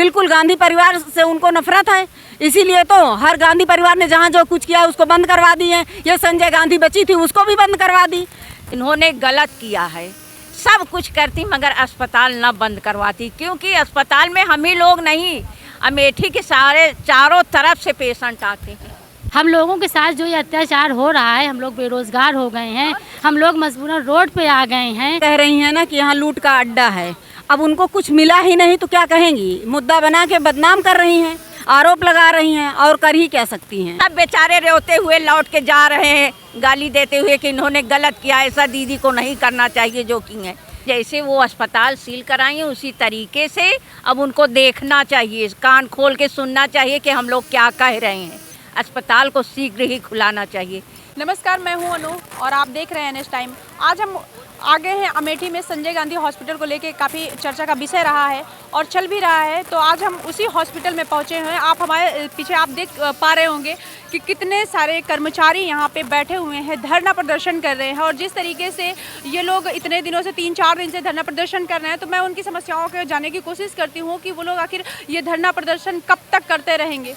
बिल्कुल गांधी परिवार से उनको नफरत है, इसीलिए तो हर गांधी परिवार ने जहाँ जो कुछ किया उसको बंद करवा दी है। ये संजय गांधी बची थी उसको भी बंद करवा दी। इन्होंने गलत किया है, सब कुछ करती मगर अस्पताल न बंद करवाती, क्योंकि अस्पताल में हम ही लोग नहीं, अमेठी के सारे चारों तरफ से पेशेंट आते हैं। हम लोगों के साथ जो ये अत्याचार हो रहा है, हम लोग बेरोजगार हो गए हैं, हम लोग मजबूरन रोड पे आ गए हैं। कह रही हैं ना कि यहाँ लूट का अड्डा है, अब उनको कुछ मिला ही नहीं तो क्या कहेंगी, मुद्दा बना के बदनाम कर रही हैं, आरोप लगा रही हैं और कर ही क्या सकती हैं। सब बेचारे रोते हुए लौट के जा रहे हैं, गाली देते हुए कि इन्होंने गलत किया, ऐसा दीदी को नहीं करना चाहिए जो की है। जैसे वो अस्पताल सील कराएं उसी तरीके से अब उनको देखना चाहिए, कान खोल के सुनना चाहिए कि हम लोग क्या कह रहे हैं। अस्पताल को शीघ्र ही खुलाना चाहिए। नमस्कार, मैं हूं अनु और आप देख रहे हैं नेक्स्ट टाइम। आज हम आ गए हैं अमेठी में संजय गांधी हॉस्पिटल को लेके, काफ़ी चर्चा का विषय रहा है और चल भी रहा है। तो आज हम उसी हॉस्पिटल में पहुंचे हैं। आप हमारे पीछे आप देख पा रहे होंगे कि कितने सारे कर्मचारी यहां पे बैठे हुए हैं, धरना प्रदर्शन कर रहे हैं। और जिस तरीके से ये लोग इतने दिनों से 3-4 दिन से धरना प्रदर्शन कर रहे हैं, तो मैं उनकी समस्याओं को जानने की कोशिश करती हूँ कि वो लोग आखिर ये धरना प्रदर्शन कब तक करते रहेंगे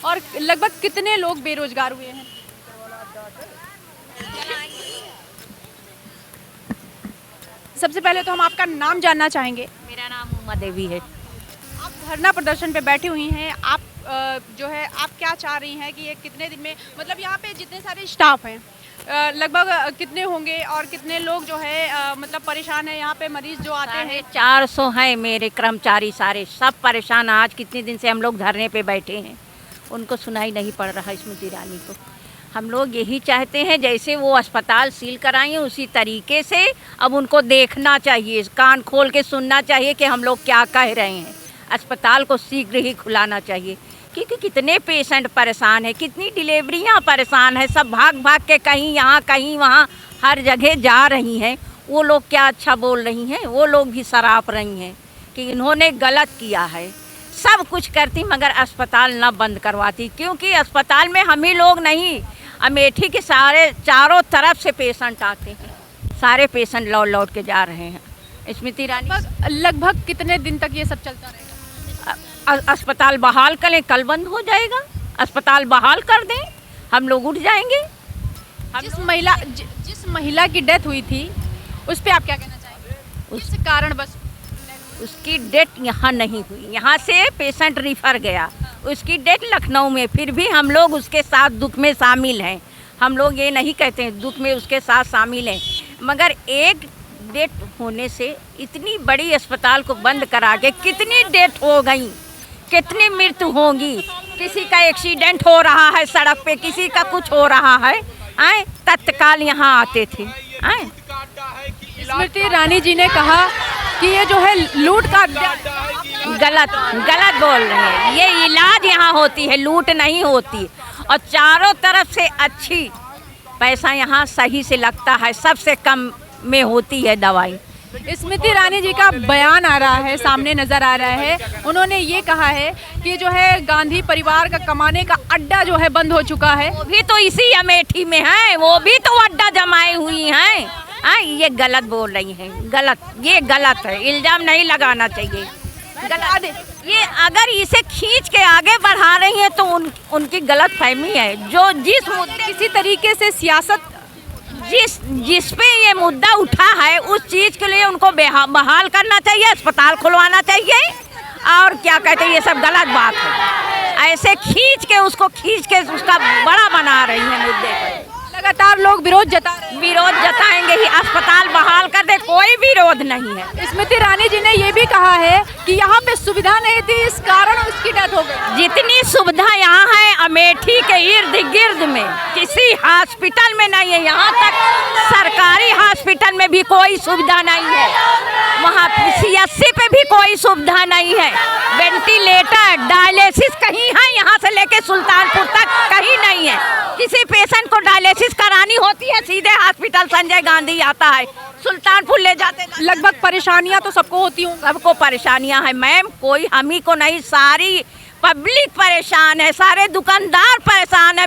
और लगभग कितने लोग बेरोजगार हुए हैं। सबसे पहले तो हम आपका नाम जानना चाहेंगे। मेरा नाम उमा देवी है। आप धरना प्रदर्शन पे बैठी हुई हैं, आप जो है आप क्या चाह रही हैं कि ये कितने दिन में, मतलब यहाँ पे जितने सारे स्टाफ हैं लगभग कितने होंगे और कितने लोग जो है मतलब परेशान है, यहाँ पे मरीज जो आते हैं? 400 हैं मेरे कर्मचारी, सारे सब परेशान। आज कितने दिन से हम लोग धरने पे बैठे हैं, उनको सुनाई नहीं पड़ रहा स्मृति ईरानी को। हम लोग यही चाहते हैं जैसे वो अस्पताल सील कराएं उसी तरीके से अब उनको देखना चाहिए, कान खोल के सुनना चाहिए कि हम लोग क्या कह रहे हैं। अस्पताल को शीघ्र ही खुलाना चाहिए, क्योंकि कितने पेशेंट परेशान हैं, कितनी डिलीवरियां परेशान हैं, सब भाग भाग के कहीं यहाँ कहीं वहाँ हर जगह जा रही हैं। वो लोग क्या अच्छा बोल रही हैं, वो लोग भी सराप रही हैं कि इन्होंने गलत किया है, सब कुछ करती मगर अस्पताल न बंद करवाती, क्योंकि अस्पताल में हम ही लोग नहीं, अमेठी के सारे चारों तरफ से पेशेंट आते हैं, सारे पेशेंट लौट लौट के जा रहे हैं। स्मृति ईरानी, लगभग कितने दिन तक ये सब चलता रहेगा? अस्पताल बहाल करें, कल बंद हो जाएगा। अस्पताल बहाल कर दें, हम लोग उठ जाएंगे। जिस महिला की डेथ हुई थी उस पर आप क्या कहना चाहेंगे? उस कारण बस उसकी डेथ यहाँ नहीं हुई, यहाँ से पेशेंट रिफ़र गया, उसकी डेथ लखनऊ में, फिर भी हम लोग उसके साथ दुख में शामिल हैं। हम लोग ये नहीं कहते हैं दुख में उसके साथ शामिल हैं, मगर एक डेथ होने से इतनी बड़ी अस्पताल को बंद करा के कितनी डेथ हो गई, कितनी मृत्यु होगी। किसी का एक्सीडेंट हो रहा है सड़क पे, किसी का कुछ हो रहा है, आए तत्काल यहाँ आते थे। आए स्मृति ईरानी जी ने कहा कि ये जो है लूट का गलत बोल रहे हैं। ये इलाज यहाँ होती है, लूट नहीं होती, और चारों तरफ से अच्छी पैसा यहाँ सही से लगता है, सबसे कम में होती है दवाई। स्मृति ईरानी जी का बयान आ रहा है, सामने नजर आ रहा है। उन्होंने ये कहा है कि जो है गांधी परिवार का कमाने का अड्डा जो है बंद हो चुका है। वो भी तो इसी अमेठी में है, वो भी तो अड्डा जमाई हुई हैं। ये गलत बोल रही हैं, गलत, ये गलत है, इल्जाम नहीं लगाना चाहिए। गलत, ये अगर इसे खींच के आगे बढ़ा रही हैं तो उनकी गलत फहमी है। जो जिस मुद्दे, किसी तरीके से सियासत जिस पे ये मुद्दा उठा है उस चीज़ के लिए उनको बहाल करना चाहिए, अस्पताल खुलवाना चाहिए। और क्या कहते हैं, ये सब गलत बात है। ऐसे खींच के उसका बड़ा बना रही है मुद्दे पर। लगातार लोग विरोध जताएंगे ही, अस्पताल बहाल कर दे, कोई विरोध नहीं है। स्मृति ईरानी जी ने ये भी कहा है कि यहाँ पे सुविधा नहीं थी, इस कारण उसकी डेथ हो गई। जितनी सुविधा यहाँ है अमेठी के इर्द गिर्द में किसी हॉस्पिटल में नहीं है, यहाँ तक सरकारी हॉस्पिटल में भी कोई सुविधा नहीं है, वहाँ CSC पे भी कोई सुविधा नहीं है। वेंटिलेटर, डायलिसिस कहीं है, यहाँ से लेके सुल्तानपुर तक कहीं नहीं है। किसी पेशेंट को डायलिसिस करानी होती है, सीधे हॉस्पिटल संजय गांधी आता है, सुल्तानपुर ले जाते। लगभग परेशानियां तो सबको होती हूँ, सबको परेशानियां हैं मैम, कोई हम ही को नहीं, सारी पब्लिक परेशान है, सारे दुकानदार परेशान है।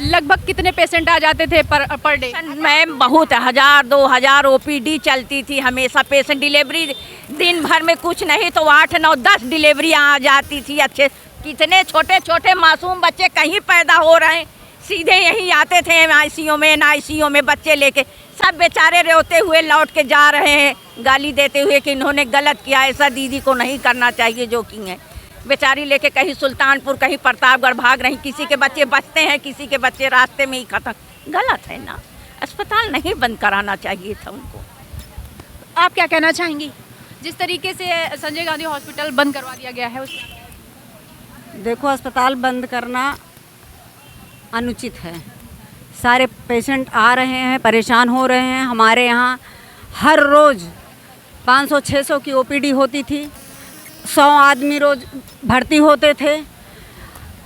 लगभग कितने पेशेंट आ जाते थे पर डे? मैम बहुत 1000-2000 OPD चलती थी हमेशा। पेशेंट डिलीवरी दिन भर में कुछ नहीं तो 8, 9, 10 डिलीवरियाँ आ जाती थी। अच्छे कितने छोटे छोटे मासूम बच्चे कहीं पैदा हो रहे हैं, सीधे यहीं आते थे ICU में, NICU में बच्चे लेके। सब बेचारे रोते हुए लौट के जा रहे हैं, गाली देते हुए कि इन्होंने गलत किया, ऐसा दीदी को नहीं करना चाहिए जो की है। बेचारी लेके कहीं सुल्तानपुर, कहीं प्रतापगढ़ भाग रही। किसी के बच्चे बचते हैं, किसी के बच्चे रास्ते में ही खत्म। गलत है ना, अस्पताल नहीं बंद कराना चाहिए था उनको। आप क्या कहना चाहेंगी जिस तरीके से संजय गांधी हॉस्पिटल बंद करवा दिया गया है उसमें? देखो, अस्पताल बंद करना अनुचित है। सारे पेशेंट आ रहे हैं, परेशान हो रहे हैं। हमारे यहाँ हर रोज़ 500-600 की OPD होती थी, 100 आदमी रोज़ भर्ती होते थे,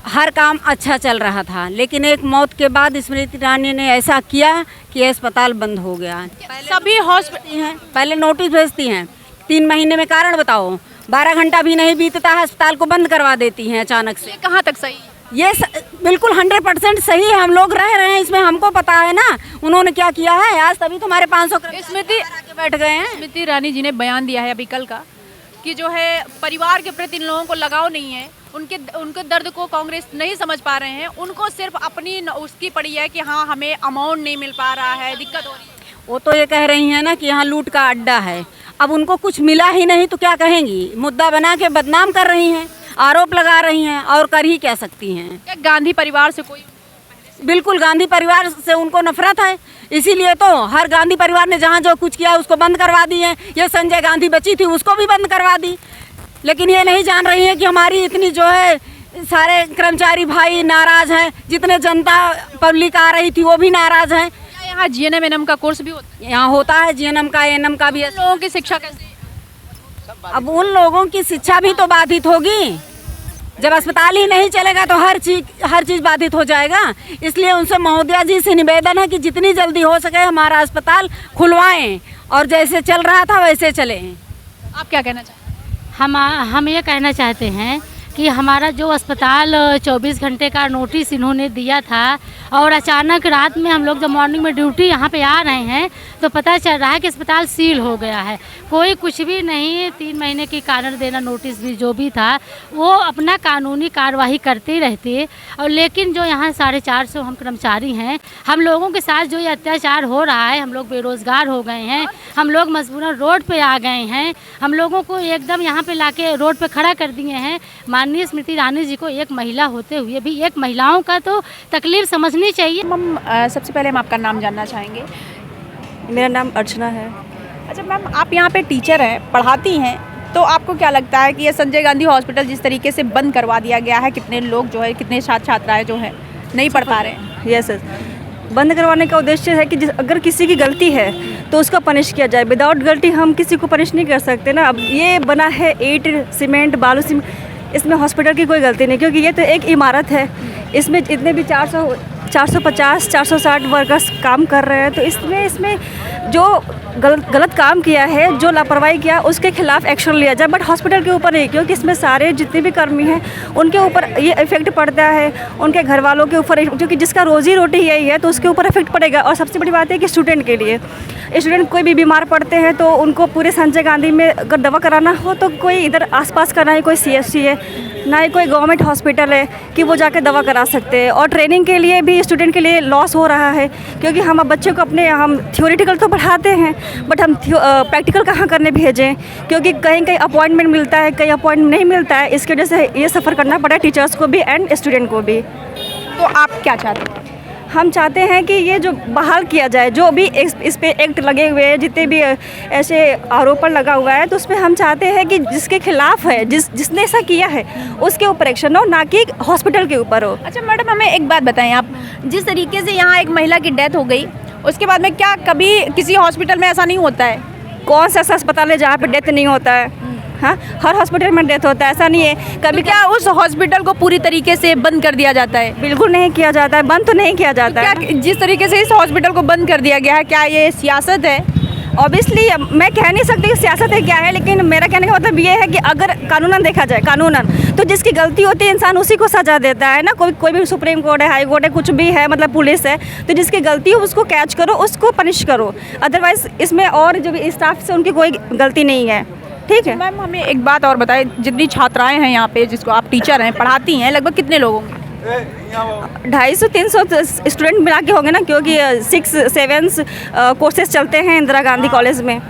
हर काम अच्छा चल रहा था। लेकिन एक मौत के बाद स्मृति ईरानी ने ऐसा किया कि अस्पताल बंद हो गया। सभी हॉस्पिटल हैं, पहले नोटिस भेजती हैं, 3 महीने में कारण बताओ, 12 घंटा भी नहीं बीतता है अस्पताल को बंद करवा देती हैं अचानक से। कहाँ तक सही? ये बिल्कुल 100% सही है। हम लोग रह रहे हैं इसमें, हमको पता है ना उन्होंने क्या किया है। आज तभी तुम्हारे 500 स्मृति बैठ गए हैं। स्मृति ईरानी जी ने बयान दिया है अभी कल का कि जो है परिवार के प्रति इन लोगों को लगाव नहीं है, उनके दर्द को कांग्रेस नहीं समझ पा रहे हैं। उनको सिर्फ अपनी उसकी पड़ी है कि हाँ हमें अमाउंट नहीं मिल पा रहा है, दिक्कत हो रही है। वो तो ये कह रही हैं ना कि यहाँ लूट का अड्डा है। अब उनको कुछ मिला ही नहीं तो क्या कहेंगी? मुद्दा बना के बदनाम कर रही हैं, आरोप लगा रही हैं, और कर ही क्या सकती हैं। क्या गांधी परिवार से कोई? बिल्कुल, गांधी परिवार से उनको नफरत है। इसीलिए तो हर गांधी परिवार ने जहाँ जो कुछ किया उसको बंद करवा दी है। ये संजय गांधी बची थी उसको भी बंद करवा दी। लेकिन ये नहीं जान रही है कि हमारी इतनी जो है सारे कर्मचारी भाई नाराज़ हैं, जितने जनता पब्लिक आ रही थी वो भी नाराज़ हैं। यहाँ GNM NM का कोर्स भी होता है? यहाँ होता है GNM का ANM का भी। लोगों की शिक्षा कैसे? अब उन लोगों की शिक्षा भी तो बाधित होगी। जब अस्पताल ही नहीं चलेगा तो हर चीज़ बाधित हो जाएगा। इसलिए उनसे महोदया जी से निवेदन है कि जितनी जल्दी हो सके हमारा अस्पताल खुलवाएं और जैसे चल रहा था वैसे चले। आप क्या कहना चाहते हैं? हम ये कहना चाहते हैं कि हमारा जो अस्पताल 24 घंटे का नोटिस इन्होंने दिया था और अचानक रात में हम लोग जब मॉर्निंग में ड्यूटी यहाँ पे आ रहे हैं तो पता चल रहा है कि अस्पताल सील हो गया है। कोई कुछ भी नहीं, 3 महीने की कारण देना नोटिस भी जो भी था वो अपना कानूनी कार्यवाही करते रहते। और लेकिन जो यहाँ 450 हम कर्मचारी हैं, हम लोगों के साथ जो ये अत्याचार हो रहा है, हम लोग बेरोज़गार हो गए हैं, हम लोग मजबूरन रोड पे आ गए हैं, हम लोगों को एकदम यहाँ पे लाके रोड पे खड़ा कर दिए हैं। माननीय स्मृति ईरानी जी को एक महिला होते हुए भी एक महिलाओं का तो तकलीफ समझनी चाहिए। मैम सबसे पहले हम आपका नाम जानना चाहेंगे। मेरा नाम अर्चना है। अच्छा मैम, आप यहाँ पे टीचर हैं, पढ़ाती हैं, तो आपको क्या लगता है कि ये संजय गांधी हॉस्पिटल जिस तरीके से बंद करवा दिया गया है, कितने लोग जो है, कितने छात्र छात्राएं जो है नहीं पढ़ पा रहे हैं? यस सर, बंद करवाने का उद्देश्य है कि अगर किसी की गलती है तो उसका पनिश किया जाए। विदाउट गलती हम किसी को पनिश नहीं कर सकते ना। अब ये बना है ईंट सीमेंट बालू सीमेंट, इसमें हॉस्पिटल की कोई गलती नहीं, क्योंकि ये तो एक इमारत है। इसमें जितने भी 450 460 वर्कर्स काम कर रहे हैं, तो इसमें जो गलत काम किया है, जो लापरवाही किया, उसके खिलाफ एक्शन लिया जाए। बट हॉस्पिटल के ऊपर नहीं, क्योंकि इसमें सारे जितने भी कर्मी हैं उनके ऊपर ये इफेक्ट पड़ता है, उनके घर वालों के ऊपर, क्योंकि जिसका रोजी रोटी यही है तो उसके ऊपर इफेक्ट पड़ेगा। और सबसे बड़ी बात है कि स्टूडेंट के लिए, स्टूडेंट कोई भी बीमार पड़ते हैं तो उनको पूरे संजय गांधी में अगर दवा कराना हो तो कोई इधर आसपास का ना ही कोई CHC है, ना ही कोई गवर्नमेंट हॉस्पिटल है कि वो जाके दवा करा सकते हैं। और ट्रेनिंग के लिए भी स्टूडेंट के लिए लॉस हो रहा है, क्योंकि हम अब बच्चे को हम थ्योरेटिकल तो पढ़ाते हैं बट हम प्रैक्टिकल कहाँ करने भेजें, क्योंकि कहीं कहीं अपॉइंटमेंट मिलता है, कहीं अपॉइंटमेंट नहीं मिलता है। इसकी वजह से ये सफ़र करना पड़ा टीचर्स को भी एंड स्टूडेंट को भी। तो आप क्या चाहते हैं? हम चाहते हैं कि ये जो बहाल किया जाए, जो भी इस पे एक्ट लगे हुए हैं, जितने भी ऐसे आरोपण लगा हुआ है, तो उसमें हम चाहते हैं कि जिसके खिलाफ है, जिसने ऐसा किया है उसके ऊपर एक्शन हो, ना कि हॉस्पिटल के ऊपर हो। अच्छा मैडम, हमें एक बात बताएं, आप जिस तरीके से यहाँ एक महिला की डेथ हो गई, उसके बाद में क्या कभी किसी हॉस्पिटल में ऐसा नहीं होता है? कौन सा ऐसा अस्पताल है जहाँ पे डेथ नहीं होता है? हाँ, हर हॉस्पिटल में डेथ होता है, ऐसा नहीं है। कभी क्या उस हॉस्पिटल को पूरी तरीके से बंद कर दिया जाता है? बिल्कुल नहीं किया जाता है, बंद तो नहीं किया जाता है। क्या जिस तरीके से इस हॉस्पिटल को बंद कर दिया गया है, क्या ये सियासत है? ऑब्वियसली मैं कह नहीं सकती कि सियासत है क्या है, लेकिन मेरा कहने का मतलब ये है कि अगर कानूनन देखा जाए, कानूनन तो जिसकी गलती होती है इंसान उसी को सजा देता है ना। कोई भी सुप्रीम कोर्ट है, हाई कोर्ट है, कुछ भी है, मतलब पुलिस है, तो जिसकी गलती हो उसको कैच करो, उसको पनिश करो। अदरवाइज इसमें और जो भी स्टाफ से उनकी कोई गलती नहीं है। ठीक है मैम, हमें एक बात और बताएं, जितनी छात्राएं हैं यहाँ पे, जिसको आप टीचर हैं, पढ़ाती हैं, लगभग कितने लोग होंगे? 250-300 स्टूडेंट मिला के होंगे ना, क्योंकि 6-7 कोर्सेज चलते हैं इंदिरा गांधी कॉलेज में।